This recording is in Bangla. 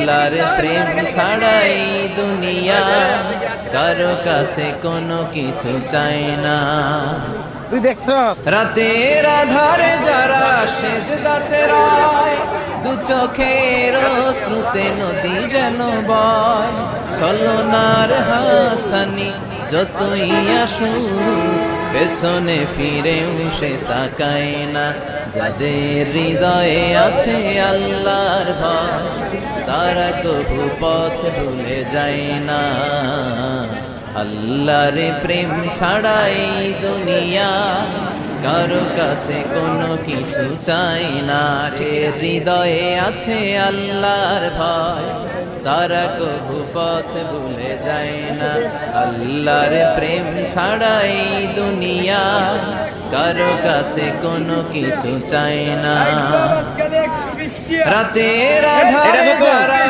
আল্লাহর প্রেম ছাড়াই দুনিয়া কারো কাছে কোনো কিছু চাই না। তুই দেখছো রাতের আধারে যারা সেজদাতে রায়, দু চোখের শ্রুতে নদী যেন বয়। ছলনার হাতছানি যতই আসুক, পেছনে ফিরেও সে তাকায় না। যাদের হৃদয়ে আছে আল্লাহর ভয়, তারা কবু পথ ভুলে যায় না। আল্লাহর প্রেম ছাড়াই দুনিয়া কারো কাছে কোনো কিছু চাই না। যে হৃদয়ে আছে আল্লাহর ভয়, তারা কবু পথ ভুলে যায় না। আল্লাহর প্রেম ছাড়াই দুনিয়া কারো কাছে কোনো কিছু চাই না। রাতের আধারে যারা